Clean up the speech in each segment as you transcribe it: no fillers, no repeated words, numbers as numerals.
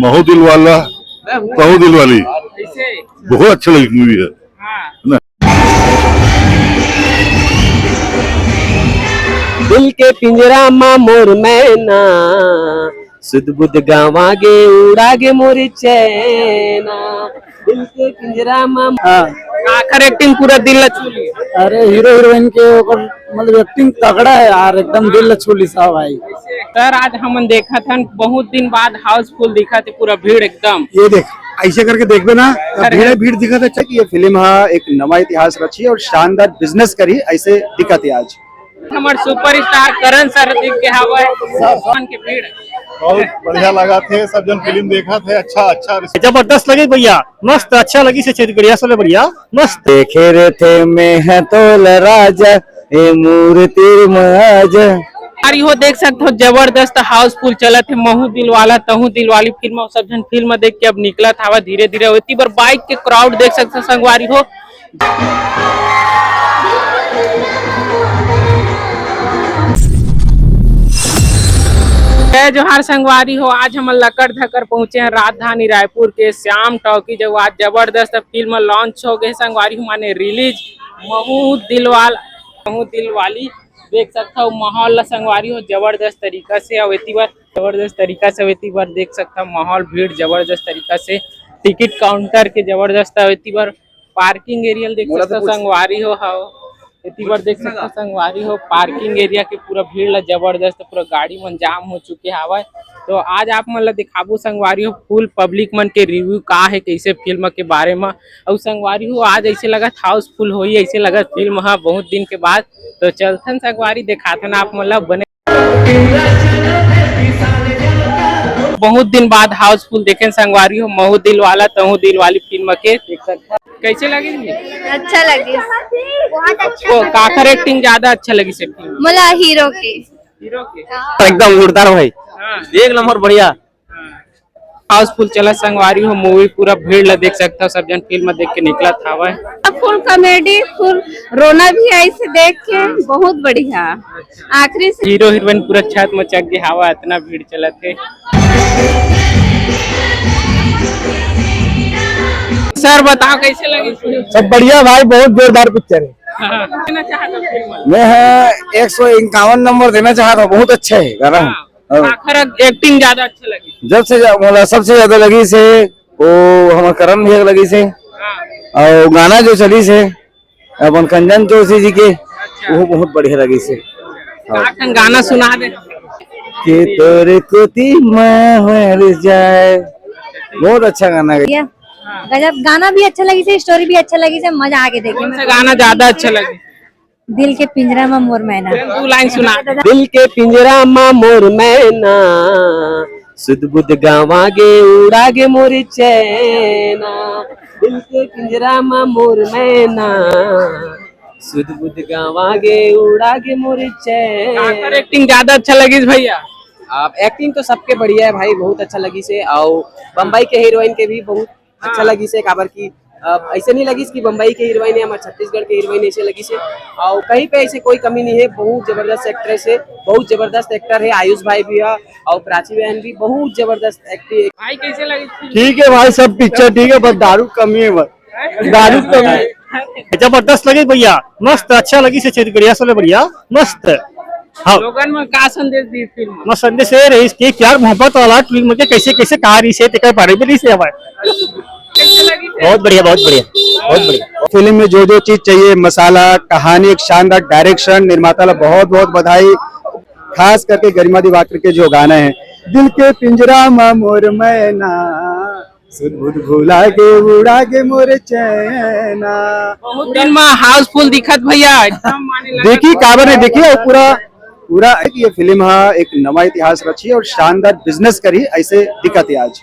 महू दिल वाला तहु दिल वाली बहुत अच्छा लगी मूवी है ना। दिल के पिंजरा मा मोर मैना सुध बुध गावागे उड़ागे मोर चैना। दिल के पिंजरा मा आखिर एक्टिंग पूरा दिल छू ली। अरे हीरो हीरोइन के मतलब एक्टिंग तगड़ा है यार, एकदम दिल छू ली साहब भाई। सर आज हम देखा था बहुत दिन बाद हाउसफुल दिखा थे, पूरा भीड़ एकदम। ये देख ऐसे करके देखबे ना भीड़ दिखा था। ये फिल्म हाँ एक नवा इतिहास रची और शानदार बिजनेस करी, ऐसे दिखा थी आज। हमारे सुपरस्टार करण सर दिख के हवा के भीड़ बहुत बढ़िया लगा थे, सब जन फिल्म देखा थे। अच्छा जबरदस्त लगी भैया, मस्त अच्छा लगी से बढ़िया से बढ़िया मस्त। देखे रे थे मैं है तो राजा ए मूर्ति महाज। यार यो देख सकते हो जबरदस्त हाउसफुल चला थे। महू दिल वाला तहु दिल वाली फिल्म सब जन फिल्म देख के अब निकला था धीरे धीरे होती पर बाइक के क्राउड देख सकते हो संगवारी हो। जय जोहार संगवारी हो, आज हम लकड़ धकर पहुंचे हैं राजधानी रायपुर के श्याम टॉकी। जब आज जबरदस्त फिल्म लॉन्च हो गए संगवारी हो, माने रिलीज महू दिल वाली देख सकता हूँ। माहौल संगवारी हो जबरदस्त तरीका से देख सकता हूँ। माहौल भीड़ जबरदस्त तरीका से, टिकट काउंटर के जबरदस्त पार्किंग एरिया देख सकता हूँ संगवारी हो। देख सकता संगवारी हो पार्किंग एरिया के पूरा भीड़ ला जबरदस्त, पूरा गाड़ी मन जाम हो चुके हवा। तो आज आप मन ला दिखाबू संगवारी हो फुल पब्लिक मन के रिव्यू का है कैसे फिल्म के बारे में। और संगवारी हो आज ऐसे लगा हाउसफुल हो, ऐसे लगा फिल्म है बहुत दिन के बाद। तो चलथन संगवारी दिखाथन आप मन ला बने बहुत दिन बाद हाउसफुल देखे संगवारी हो। महू दिल वाला तहु दिल वाली फिल्म के देख सकता कैसे लगी? अच्छा लगी, बहुत अच्छा। वो काकर एक्टिंग ज्यादा अच्छा लगी से मला हीरो के एकदम जोरदार भाई, एक नंबर बढ़िया हाउसफुल चला संगवारी हो। मूवी पूरा भीड़ ला देख सकता हो, सब जन फिल्म देख के निकला था वह फुल कॉमेडी, फुल रोना भी आई से देख के बहुत बढ़िया। आखिरी से हीरो हीरोइन पूरा छत मचक गया हवा, इतना भीड़ चला थे। सर बताओ कैसे लगी? सब बढ़िया भाई, बहुत जोरदार पिक्चर है। मैं 151 नंबर देना चाह रहा हूँ, बहुत अच्छा है गाना। आखिर एक्टिंग ज्यादा अच्छा लगी, जब से मतलब सबसे ज्यादा लगी से वो हमारे करण भैया लगी से, और गाना जो चली से अपन कंचन जोशी जी के वो बहुत बढ़िया लगी से। गाना सुना दे कि तोरे कोती महल जाए, बहुत अच्छा गाना है। गजब गाना भी अच्छा लगी से, स्टोरी भी अच्छा लगी से, मजा आके देखे। गाना ज्यादा अच्छा लगे? दिल के पिंजरा में मोर मैना। 2 लाइन सुना। दिल के पिंजरा मा मोर मैना सुध बुध गावागे उड़ागे मोर चैना। दिल के पिंजरा मा मोर मैना सुध बुध गावागे उड़ागे मोर चैना। एक्टिंग ज्यादा अच्छा लगी भैया? आप एक्टिंग तो सबके बढ़िया है भाई, बहुत अच्छा लगी से। और बम्बई के हीरोइन के भी बहुत अच्छा लगी से। काबर की ऐसे नहीं लगी कि बम्बई के हीरोइन है, हमारे छत्तीसगढ़ के हीरोइन ऐसे लगी से। और कहीं पे ऐसे कोई कमी नहीं है, बहुत जबरदस्त एक्ट्रेस है, बहुत जबरदस्त एक्टर है। आयुष भाई भी है और प्राची बहन भी बहुत जबरदस्त एक्टिंग। भाई कैसे लगी? ठीक है भाई, सब पिक्चर ठीक है, बस दारू कमी है, बस दारू कमी है। जबरदस्त लगी भैया, मस्त अच्छा लगी से बढ़िया से बढ़िया मस्त। हाँ, लोगन में का संदेश दी फिल्म? मस्त संदेश है रही इसके प्यार मोहब्बत वाला फिल्म के कैसे कैसे कहा रही से ते बारे में से हमारे कैसे लगी? बहुत बढ़िया बहुत बढ़िया बहुत बढ़िया। फिल्म में जो चीज चाहिए, मसाला, कहानी, एक शानदार डायरेक्शन, निर्माता ला बहुत बहुत बधाई। खास करके गरिमा दिवाकर के जो गाने हैं, दिल के पिंजरा मा मोर मैना सुध बुध भुला के उड़ा के मोर चैना। बहुत दिन में हाउसफुल दिखत भैया एकदम माने लगा। देखिए काबर ने देखिए पूरा ये फिल्म हाँ एक नवा इतिहास रची और शानदार बिजनेस करी, ऐसे दिखा थी आज।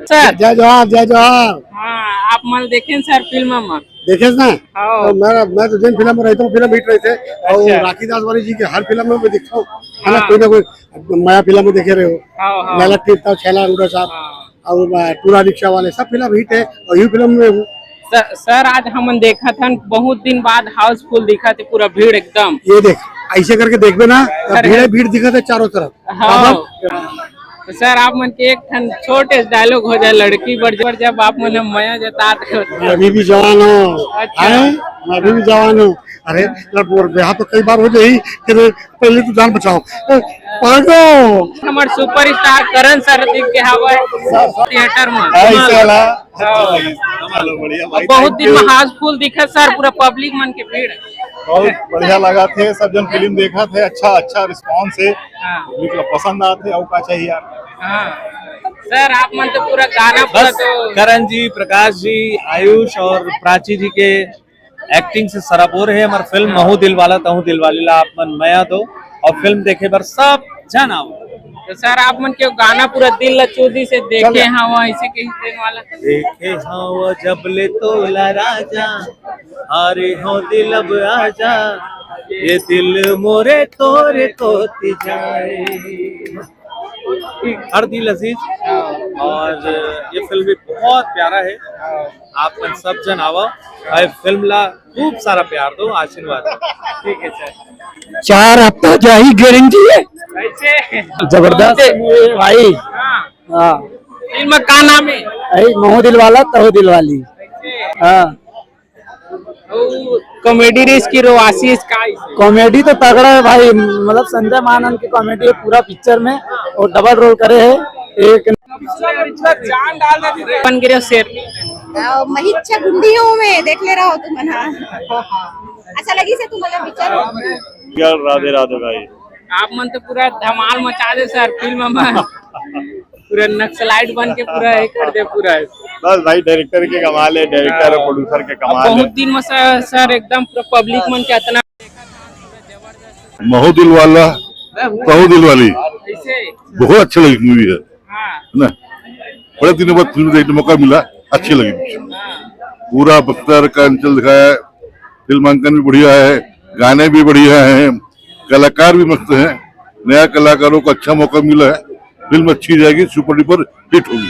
सर जय जोहार जय जोहार। हाँ आप मन देखें सर फिल्म में? देखे ना, हाँ। मैं तो जिन फिल्म में रहता हूँ फिल्म हिट रहे थे। और राखी दास वाली जी के हर फिल्म में मैं देखता हूँ, है ना, कोई ना कोई नया फिल्म में देखे रहे हो। ललक टीपता, छैला रूडा साहब और टूरा रिक्शा वाले, सब फिल्म हिट है और ये फिल्म में हूँ। सर आज हम देखा था बहुत दिन बाद हाउसफुल दिखा थे, पूरा भीड़ एकदम। ये देख ऐसे करके देखबे ना भीड़ दिखा था चारों तरफ। तो सर आप मन के एक ठन छोटे डायलॉग हो जाए लड़की पर जब आप मन मया जताते हो। मैं अभी भी जवान हूँ। अच्छा। हैं? मैं अभी भी जवान हूँ। अरे ब्याह तो कई बार हो जाई कि पहले तो जान बचाओ। पागो हमारे सुपरस्टार करण सर दिख के हवा थिएटर में बहुत दिन में हाउसफुल दिखा सर, पूरा पब्लिक मन के भीड़। बहुत बढ़िया लगा थे, सब जन फिल्म देखा थे, अच्छा रिस्पांस है, पसंद आते और का चाहिए यार। सर आप मन तो पूरा गाना पूरा तो करण जी, प्रकाश जी, आयुष और प्राची जी के एक्टिंग से सराबोर है। हमारी फिल्म महू दिलवाला तहू दिलवाली ला आप मन मया दो और फिल्म देखे बर सब जन आओ। तो सर आप मन के गाना पूरा दिल लचोदी से देखे हवा ऐसे के देने वाला देखे हवा जब ले तोला राजा, अरे हो दिल अब आजा, ये दिल मोरे तोरे तोती जाए। हर दिल अजीज और ये फिल्म भी बहुत प्यारा है। आप मन सब जन आवा भाई, फिल्म ला खूब सारा प्यार दो, आशीर्वाद दो। ठीक है सर। 4 हफ्ता जाही गारंटी है। ऐसे जबरदस्त भाई। हाँ फिल्म का नाम है महू दिलवाला तहू दिलवाली। हाँ कॉमेडी रेस की रो आशीष का कॉमेडी तो तगड़ा है भाई, मतलब संजय मानन की कॉमेडी है पूरा पिक्चर में और डबल रोल करे है एक। जान डाल दे बन गिरे शेर महिच्छा गुंडी हूँ मैं, देख ले रहा हो तुम मना। अच्छा लगी से तुम्हारा पिक्चर? राधे राधे भाई। आप मन तो पूरा धमाल मचा दे सर फिल्म में, पूरा नक्सलाइट बन के पूरा कर दे पूरा। बस भाई डायरेक्टर के कमाल है, डायरेक्टर और प्रोड्यूसर के कमाल है। बहुत दिन में सर एकदम पूरा पब्लिक मन के इतना महू दिलवाला तहू दिलवाली बहुत अच्छा लगी मूवी है ना। बड़े दिनों बाद फिल्म देखने मौका मिला, अच्छी लगी। पूरा बख्तर का अंचल दिखाया है, फिल्मांकन भी बढ़िया है, गाने भी बढ़िया हैं, कलाकार भी मस्त हैं। नया कलाकारों को अच्छा मौका मिला है, फिल्म अच्छी जाएगी, सुपर डुपर हिट होगी।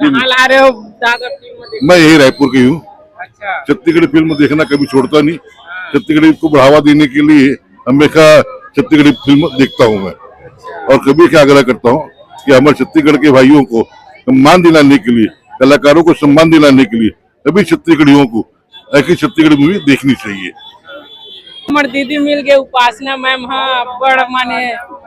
कहाँ ला रहे हो दादा फिल्म? मैं यही रायपुर की हूँ। अच्छा। छत्तीसगढ़ी फिल्म देखना कभी छोड़ता नहीं। छत्तीसगढ़ी को बढ़ावा देने के लिए हमेशा छत्तीसगढ़ी फिल्म देखता हूँ मैं, और कभी क्या आग्रह करता हूँ कि हमारे छत्तीसगढ़ के भाइयों को सम्मान दिलाने के लिए, कलाकारों को सम्मान दिलाने के लिए सभी छत्तीसगढ़ियों को ऐसी छत्तीसगढ़ी मूवी देखनी चाहिए। हमारे दीदी मिल गए उपासना मैम। हाँ बड़ माने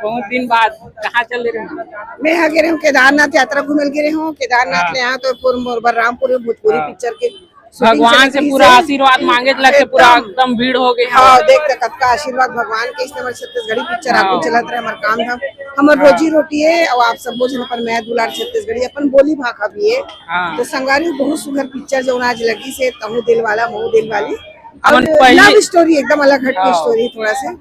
बहुत दिन बाद कहाँ चल रहे हैं? मैं यहाँ गिरे हूँ केदारनाथ यात्रा घूमल गिरे हूँ। केदारनाथ ले यहाँ तो बलरामपुर भोजपुरी पिक्चर के भगवान से पूरा आशीर्वाद मांगे लगे, पूरा एकदम भीड़ हो गई। हाँ देख कब का आशीर्वाद भगवान के, इसने हमारे छत्तीसगढ़ी पिक्चर आपको चलत रहे, हमारे काम धाम हमारे रोजी रोटी है। और आप सब बोझ पर मैं दुलार छत्तीसगढ़ी अपन बोली भाखा भी है। तो संगारी बहुत सुंदर पिक्चर जो आज लगी से तहू दिलवाला महू दिलवाली, और लव स्टोरी एकदम अलग हट की स्टोरी थोड़ा सा।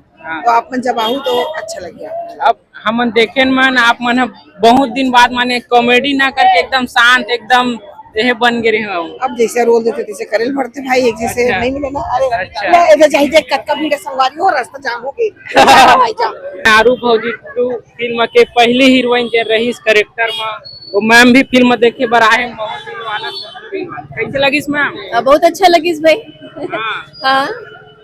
तो आप मन जब आहू तो अच्छा लगे। अब हम देखे मन आप मन बहुत दिन बाद माने कॉमेडी ना करके एकदम शांत एकदम यह बन गए हैं। अब जैसे रोल देते तैसे करे पड़ते भाई, एक जैसे नहीं मिले ना। अरे अच्छा। इधर चाहिए कक्का भीड़ संगवारी हो, रास्ता जाम हो गई। नारू भौजी 2 फिल्म के पहली हीरोइन के रही कैरेक्टर में, वो मैम भी फिल्म देखे बर आए। कैसे लगी मैम? बहुत अच्छा लगी भाई। हाँ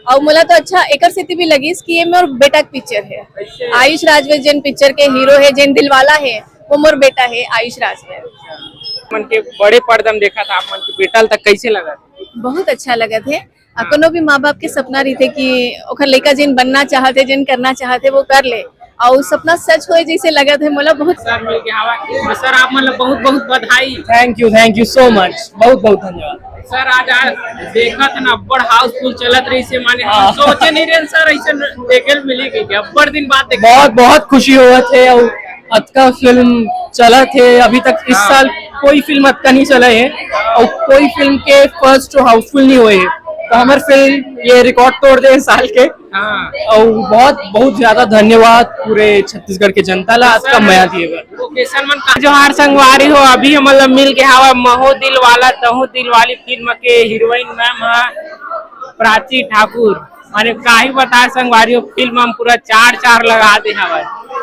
और मोला तो अच्छा एकर स्थिति भी लगी कि ये मोर बेटा की पिक्चर है। आयुष राजवे जिन पिक्चर के हीरो है, जिन दिलवाला है, वो मोर बेटा है आयुष राजवे। मन के बड़े पर्दा में देखा था आप मन के बेटा तक कैसे लगा? बहुत अच्छा लगा थे। कोनो भी माँ बाप के सपना रही थे कि ओखर लड़का जिन बनना चाहते, जिन करना चाहते वो कर ले, और सपना सच होए जैसे लगा थे। मोला बहुत सर मिल के हवा सर आप मतलब बहुत बहुत बधाई। थैंक यू सो मच, बहुत बहुत धन्यवाद सर। आज देखा था ना बड़ हाउसफुल चलत रही से, माने हम सोचे नहीं रहे सर ऐसे देखे मिली गई। बड़ दिन बाद बहुत बहुत खुशी हुआ थे। और अतका फिल्म चला थे अभी तक इस साल कोई फिल्म अतका नहीं चला है, और कोई फिल्म के फर्स्ट हाउसफुल नहीं हुए है। तो हमारे फिल्म ये रिकॉर्ड तोड़ दे साल के। और बहुत बहुत ज्यादा धन्यवाद पूरे छत्तीसगढ़ के जनता ला आज का मया दिए। सलमान का जोहार संगवारी हो, अभी मतलब मिल के हवा महू दिलवाला तहू दिलवाली फिल्म के हीरोइन मैम है प्राची ठाकुर। माने काहे बता संगवारी हो, फिल्म हम पूरा 4 लगा दे हवा।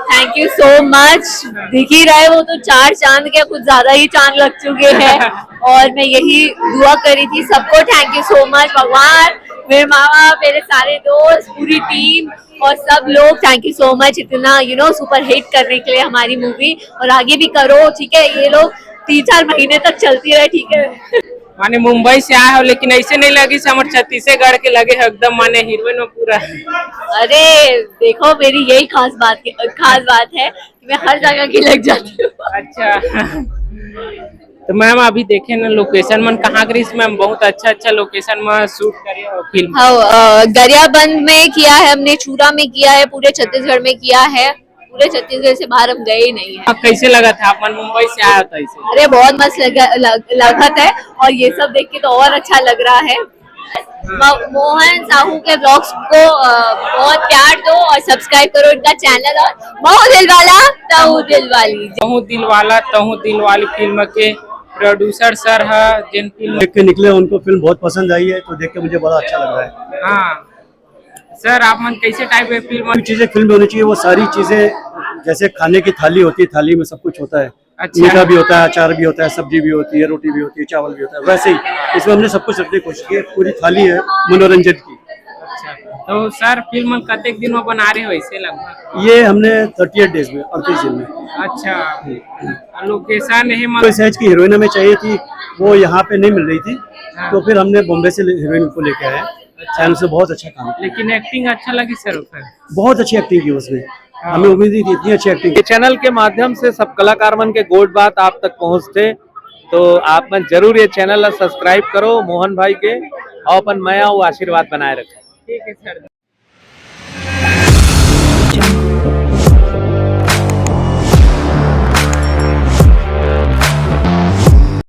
Thank you so much. दिख ही रहा है वो तो 4 चांद के कुछ ज्यादा ही चांद लग चुके हैं। और मैं यही दुआ करी थी सबको, थैंक यू सो मच। भगवान मेरे मामा, मेरे सारे दोस्त, पूरी टीम और सब लोग, थैंक यू सो मच इतना सुपर हिट करने के लिए हमारी मूवी, और आगे भी करो, ठीक है। ये लोग 3-4 महीने तक चलती रहे, ठीक है। माने मुंबई से आया हो लेकिन ऐसे नहीं लगी से हमारे छत्तीसगढ़ के लगे है एकदम, माने हीरोइन में पूरा। अरे देखो, मेरी यही खास बात है कि मैं हर जगह की लग जाती हूँ। अच्छा तो मैम अभी देखे ना लोकेशन मन कहाँ करी मैम, बहुत अच्छा लोकेशन में शूट करे हो फिल्म। हाँ, गरियाबंद में किया है हमने, चूरा में किया है, पूरे छत्तीसगढ़ में किया है। पूरे छत्तीसगढ़ से बाहर हम गए ही नहीं है। कैसे लगा था आप मुंबई से आया था इसे? अरे बहुत मस्त लगा है, और ये सब देख के तो और अच्छा लग रहा है। मोहन साहू के ब्लॉग्स को बहुत प्यार दो और सब्सक्राइब करो इनका चैनल, और महू दिलवाला तहू दिलवाली। महू दिलवाला तहू दिलवाली फिल्म के प्रोड्यूसर सर है, जिन फिल्म देख के निकले, उनको फिल्म बहुत पसंद आई है, तो देख के मुझे बड़ा अच्छा लग रहा है। हाँ सर, आप मन कैसे टाइप है फिल्म? चीजें फिल्म में होनी चाहिए, वो सारी चीजें जैसे खाने की थाली होती है, थाली में सब कुछ होता है। अच्छा। मीठा भी होता है, अचार भी होता है, सब्जी भी होती है, रोटी भी होती है, चावल भी होता है, वैसे ही इसमें हमने सब कुछ रखने की कोशिश की है। पूरी थाली है मनोरंजन की। अच्छा तो सर फिल्म कतेक दिन में बना रहे हो ऐसे लगभग? ये हमने 38 डेज में, 38 दिन में। अच्छा लोकेशन है कोई सहज की हीरोइन हमें चाहिए थी, वो यहाँ पे नहीं मिल रही थी, तो फिर हमने बॉम्बे से हीरोइन को लेके आए। अच्छा। से बहुत अच्छा काम किया। लेकिन एक्टिंग अच्छा लगी सर उसमें? बहुत अच्छी एक्टिंग की उसमें, हमें उम्मीद नहीं थी इतनी अच्छी एक्टिंग। ये चैनल के माध्यम से सब कलाकार मन के गोड बात आप तक पहुंचते, तो आप मन जरूर ये चैनल सब्सक्राइब करो मोहन भाई के, और अपन मया वो आशीर्वाद बनाए रखें। ठीक है सर।